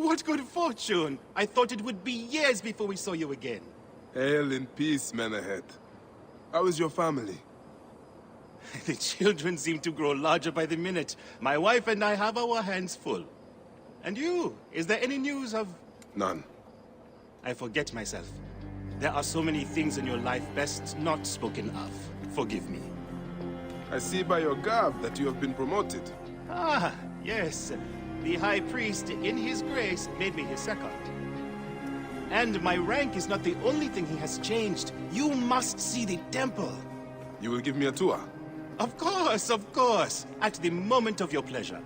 What good fortune! I thought it would be years before we saw you again. Hail in peace, Menehet. How is your family? The children seem to grow larger by the minute. My wife and I have our hands full. And you? Is there any news of... None. I forget myself. There are so many things in your life best not spoken of. Forgive me. I see by your garb that you have been promoted. Ah, yes. The High Priest, in his grace, made me his second. And my rank is not the only thing he has changed. You must see the temple. You will give me a tour? Of course, of course. At the moment of your pleasure.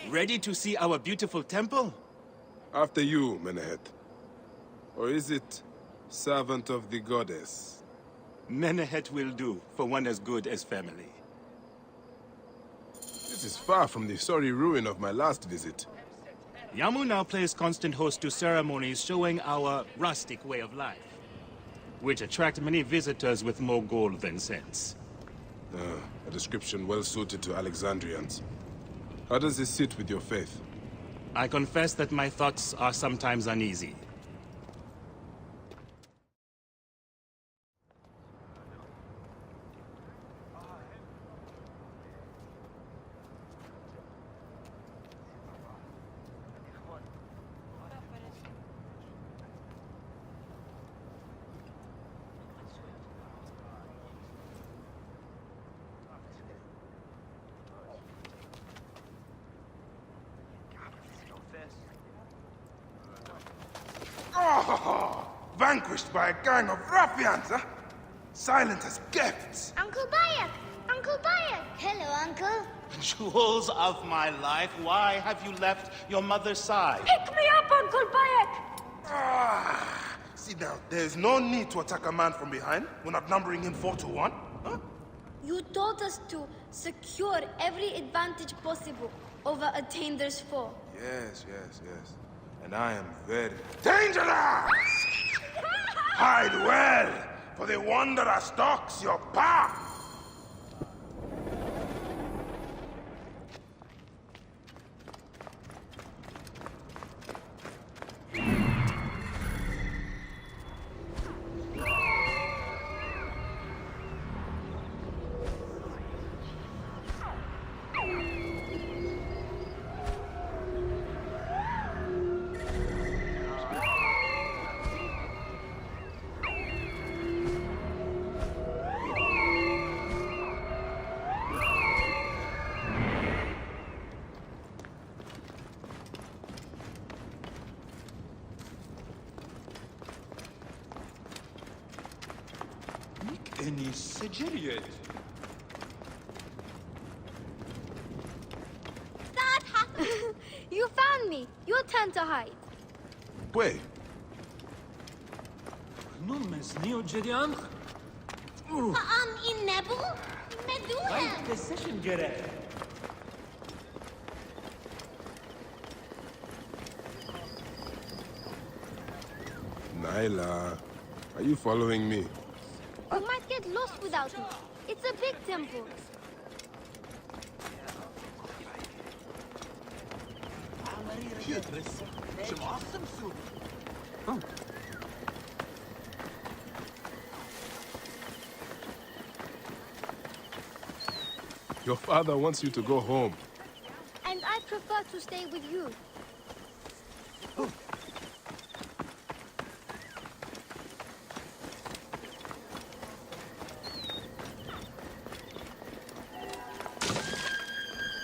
Ready to see our beautiful temple? After you, Menehet. Or is it servant of the goddess? Menehet will do, for one as good as family. This is far from the sorry ruin of my last visit. Yamu now plays constant host to ceremonies showing our rustic way of life, which attract many visitors with more gold than sense. A description well suited to Alexandrians. How does this sit with your faith? I confess that my thoughts are sometimes uneasy. Oh, vanquished by a gang of ruffians, huh? Silent as gifts. Uncle Bayek! Uncle Bayek! Hello, Uncle. Jewels of my life, why have you left your mother's side? Pick me up, Uncle Bayek! See now, there's no need to attack a man from behind. We're not numbering him 4-1, huh? You taught us to secure every advantage possible over a Tainder's foe. Yes. And I am very dangerous! Hide well, for the wanderer stalks your path! Any Sigiriad? That happened! You found me! Your turn to hide. Wait. Numes Neo-Gerian? In Nebu? Medusa! Decision Gere. Nyla, are you following me? We might get lost without you. It's a big temple. Your father wants you to go home. And I prefer to stay with you.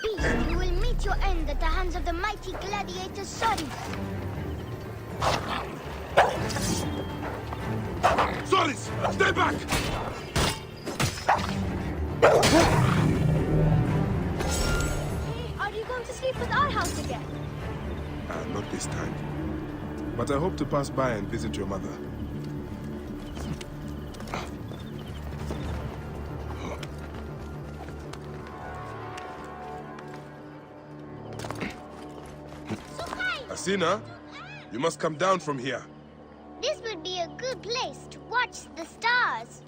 Beast, you will meet your end at the hands of the mighty gladiator Soris. Solis, stay back! Are you going to sleep at our house again? Not this time. But I hope to pass by and visit your mother. Asina, you must come down from here. This would be a good place to watch the stars.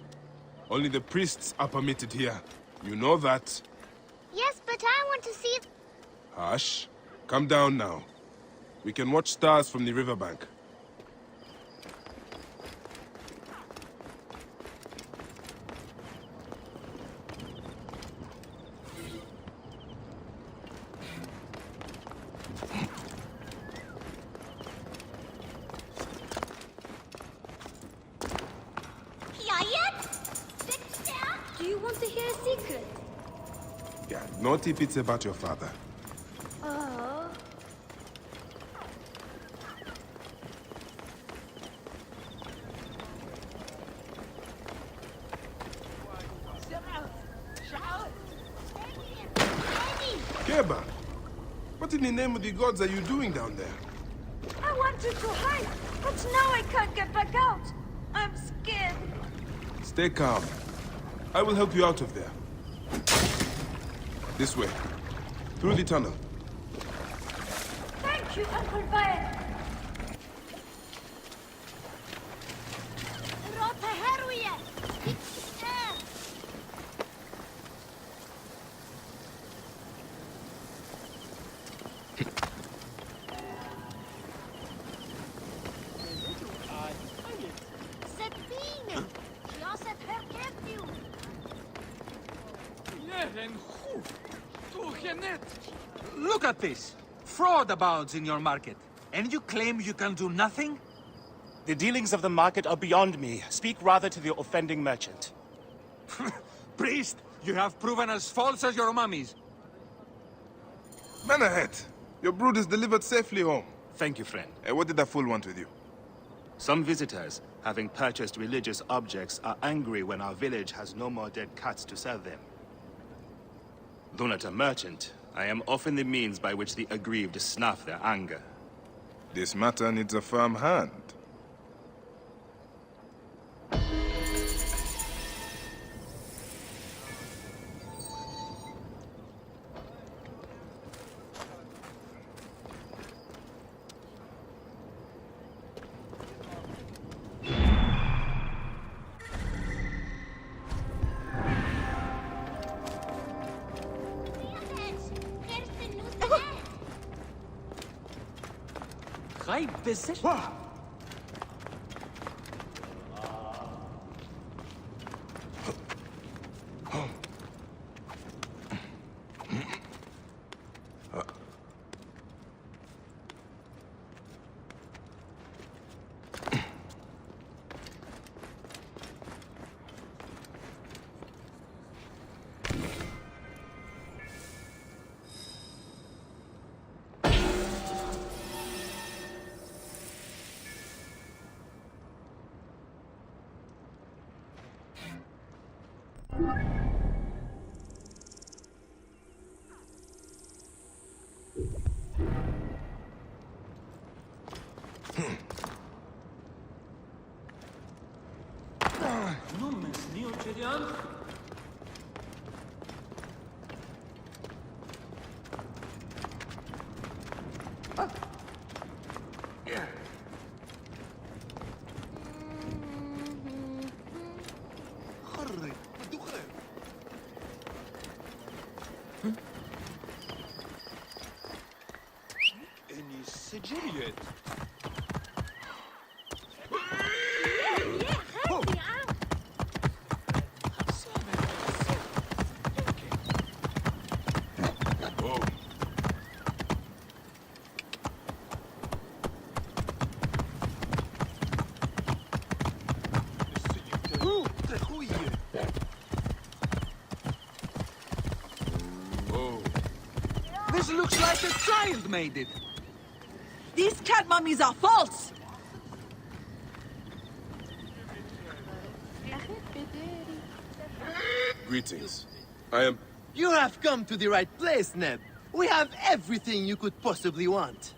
Only the priests are permitted here. You know that. Yes, but I want to see... Hush. Come down now. We can watch stars from the riverbank. Do you want to hear a secret? Yeah, not if it's about your father. Oh. Keba! What in the name of the gods are you doing down there? I wanted to hide, but now I can't get back out. I'm scared. Stay calm. I will help you out of there. This way. Through the tunnel. Thank you, Uncle Brian. Look at this! Fraud abounds in your market, and you claim you can do nothing? The dealings of the market are beyond me. Speak rather to the offending merchant. Priest, you have proven as false as your mummies. Menahet! Your brood is delivered safely home. Thank you, friend. And what did that fool want with you? Some visitors, having purchased religious objects, are angry when our village has no more dead cats to sell them. Though not a merchant, I am often the means by which the aggrieved snuff their anger. This matter needs a firm hand. High visit? Sicilian. This looks like a child made it. These cat mummies are false! Greetings. I am... You have come to the right place, Neb. We have everything you could possibly want.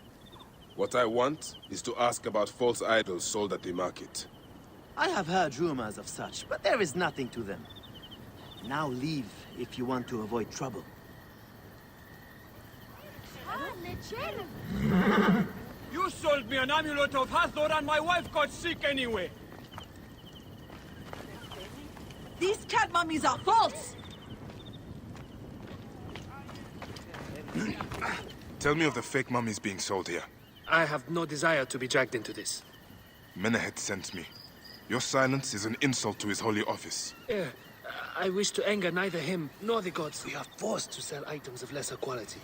What I want is to ask about false idols sold at the market. I have heard rumors of such, but there is nothing to them. Now leave if you want to avoid trouble. You sold me an amulet of Hathor and my wife got sick anyway. These cat mummies are false! Tell me of the fake mummies being sold here. I have no desire to be dragged into this. Menehet sent me. Your silence is an insult to his holy office. I wish to anger neither him nor the gods. We are forced to sell items of lesser quality,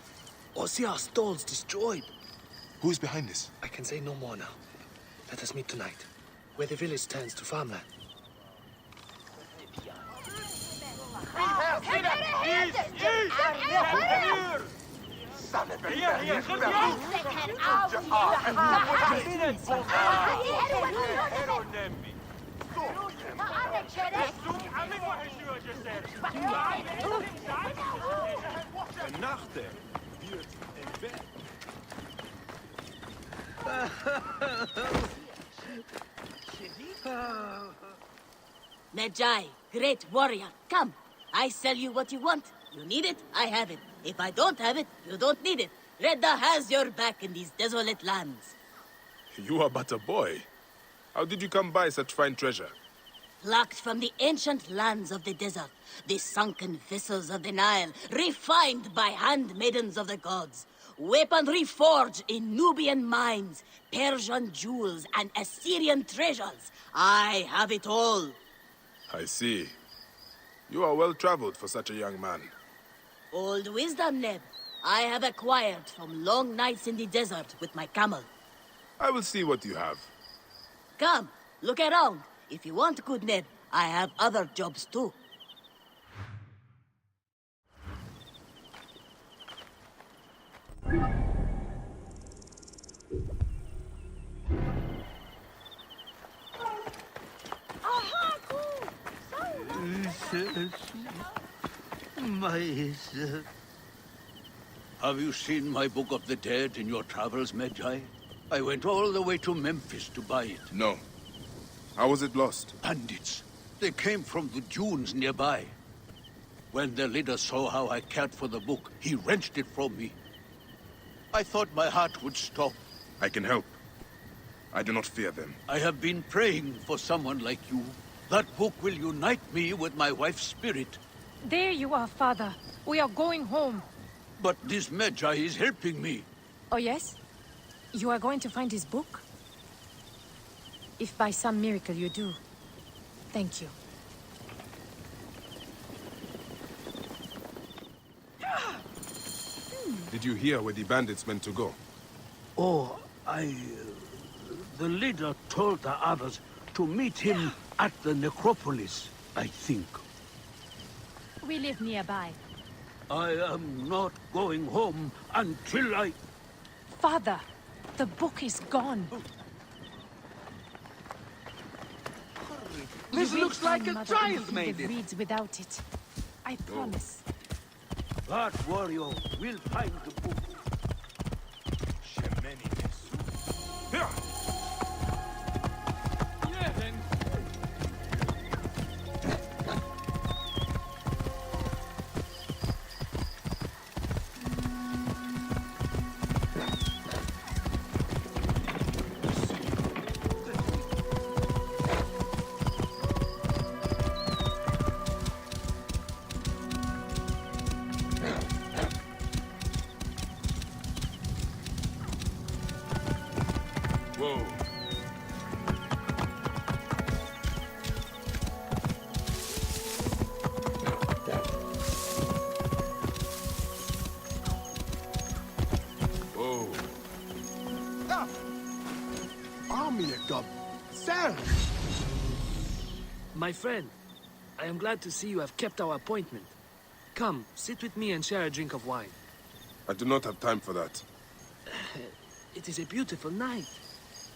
or see our stalls destroyed. Who is behind this? I can say no more now. Let us meet tonight, where the village turns to farmland. Medjai, great warrior, come. I sell you what you want. You need it, I have it. If I don't have it, you don't need it. Redda has your back in these desolate lands. You are but a boy. How did you come by such fine treasure? Plucked from the ancient lands of the desert, the sunken vessels of the Nile, refined by handmaidens of the gods. Weaponry forged in Nubian mines, Persian jewels, and Assyrian treasures. I have it all. I see. You are well-traveled for such a young man. Old wisdom, Neb. I have acquired from long nights in the desert with my camel. I will see what you have. Come, look around. If you want good Neb, I have other jobs too. Have you seen my Book of the Dead in your travels, Medjai? I went all the way to Memphis to buy it. No. How was it lost? Bandits. They came from the dunes nearby. When their leader saw how I cared for the book, he wrenched it from me. I thought my heart would stop. I can help. I do not fear them. I have been praying for someone like you. That book will unite me with my wife's spirit. There you are, Father. We are going home. But this Medjai is helping me. Oh, yes? You are going to find his book? If by some miracle you do, thank you. Did you hear where the bandits meant to go? Oh, the leader told the others to meet him at the necropolis, I think. We live nearby. I am not going home until I... Father, the book is gone. This You will looks like find a Mother child in made the it. reeds without it. I promise. That warrior will find the book. Whoa. Whoa. Ah! Army God. Sir! My friend, I am glad to see you have kept our appointment. Come, sit with me and share a drink of wine. I do not have time for that. It is a beautiful night.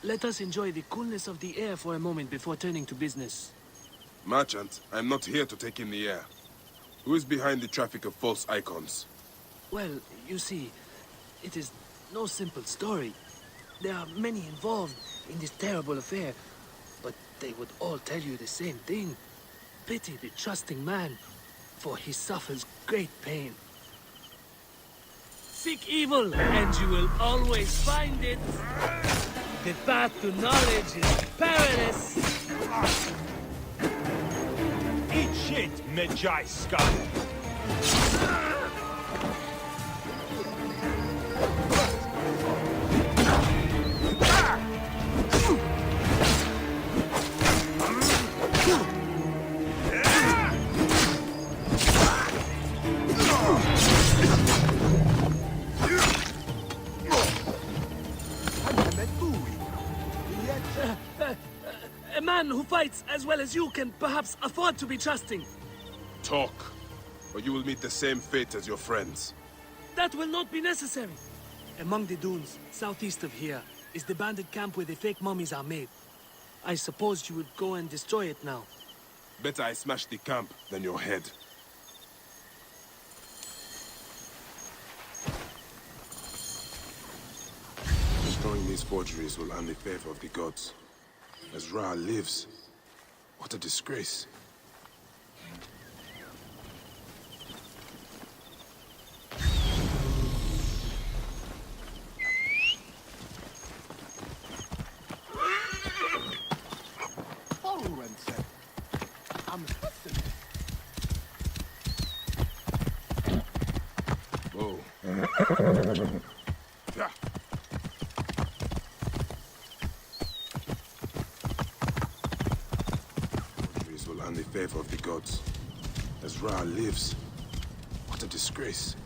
Let us enjoy the coolness of the air for a moment before turning to business. Merchant, I am not here to take in the air. Who is behind the traffic of false icons? Well, you see, it is no simple story. There are many involved in this terrible affair, but they would all tell you the same thing. Pity the trusting man, for he suffers great pain. Seek evil, and you will always find it. The path to knowledge is perilous. Eat shit, Medjai scum! fights as well as you can perhaps afford to be trusting. Talk, or you will meet the same fate as your friends. That will not be necessary. Among the dunes, southeast of here, is the bandit camp where the fake mummies are made. I suppose you would go and destroy it now. Better I smash the camp than your head. Destroying these forgeries will earn the favor of the gods. As Ra lives, what a disgrace. Whoa. Yeah. Forgeries will earn the favor of the gods. As Ra lives, what a disgrace.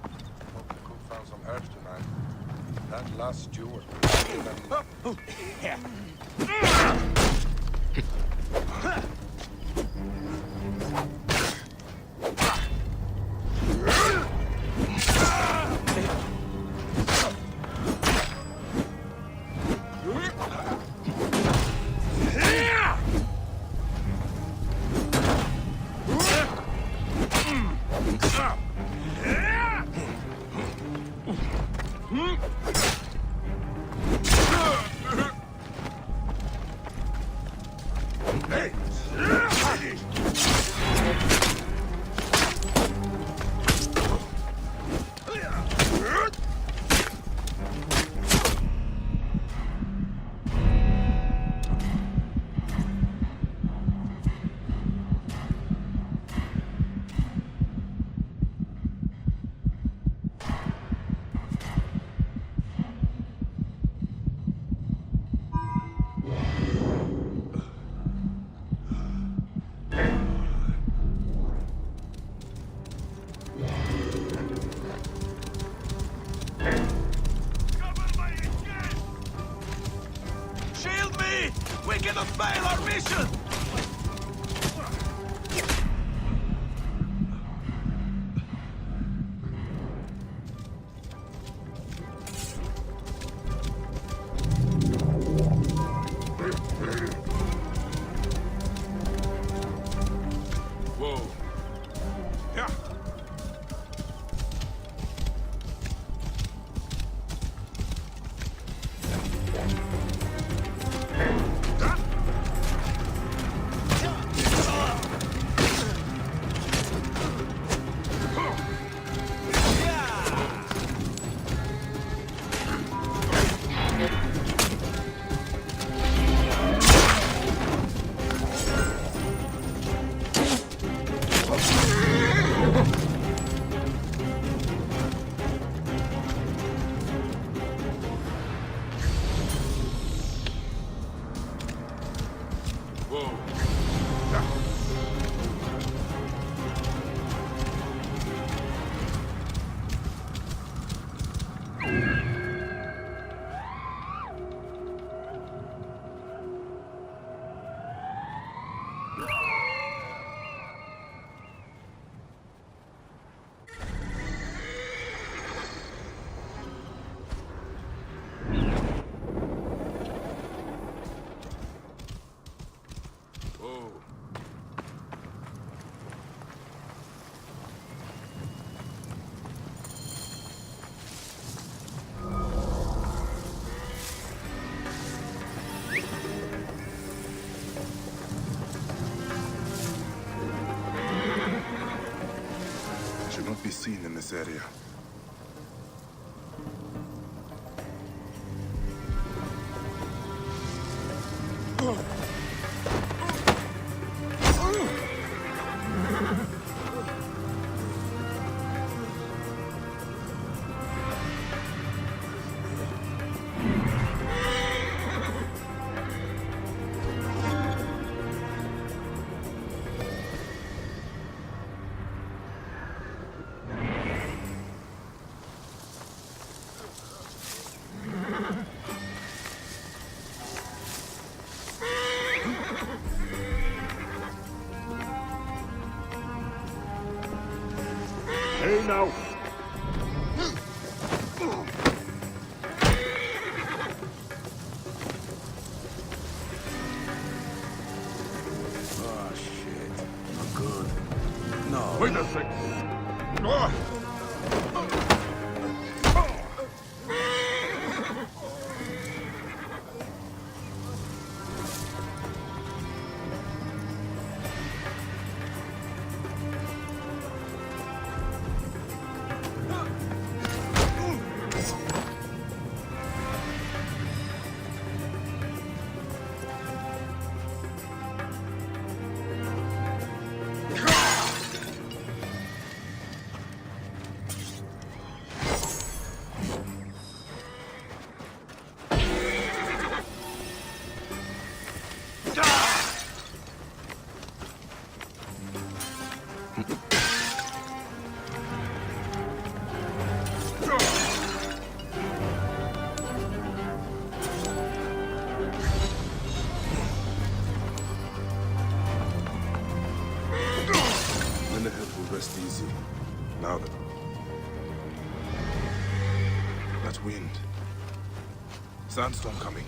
Hope the cook found some herbs tonight. That last steward. We cannot fail our mission! Whoa. Yeah. Should not be seen in this area. Hey now. Oh, shit. Not good. No. Wait a sec. Oh. Then the head will rest easy. Now then. That wind. Sandstorm coming.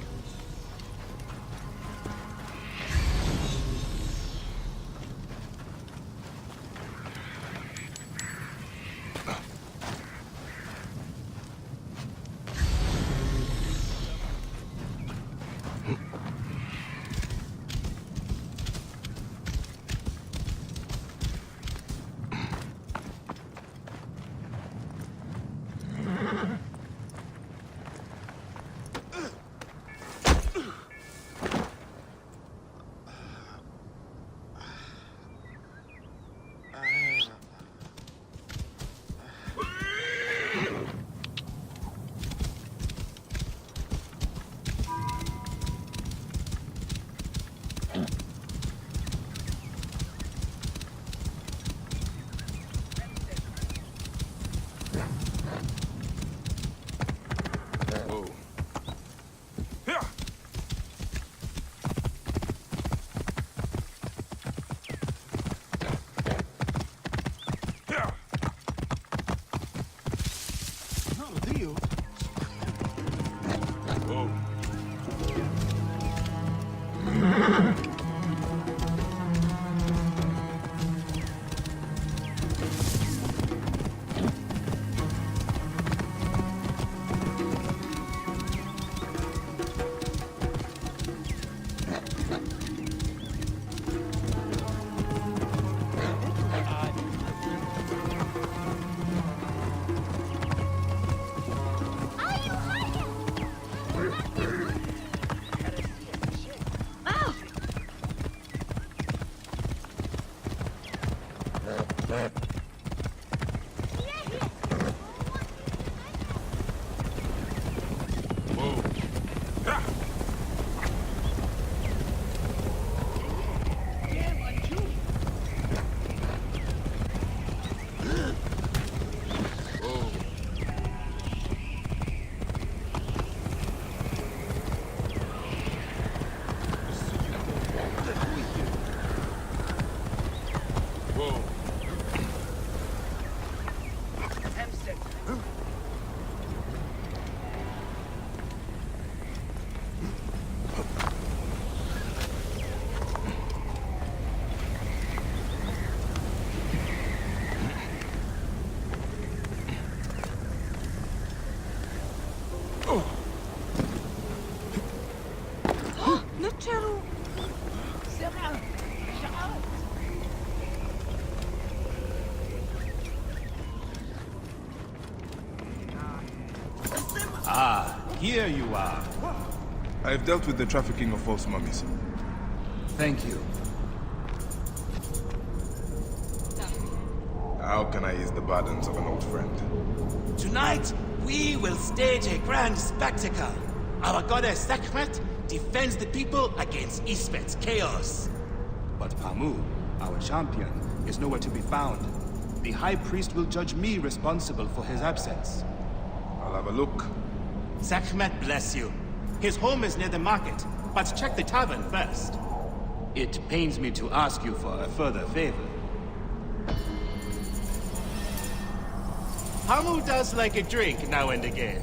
Ah, here you are. I have dealt with the trafficking of false mummies. Thank you. How can I ease the burdens of an old friend? Tonight, we will stage a grand spectacle. Our goddess Sekhmet defends the people against Isfet's chaos. But Pamu, our champion, is nowhere to be found. The High Priest will judge me responsible for his absence. I'll have a look. Sekhmet bless you. His home is near the market, but check the tavern first. It pains me to ask you for a further favor. Hamu does like a drink now and again.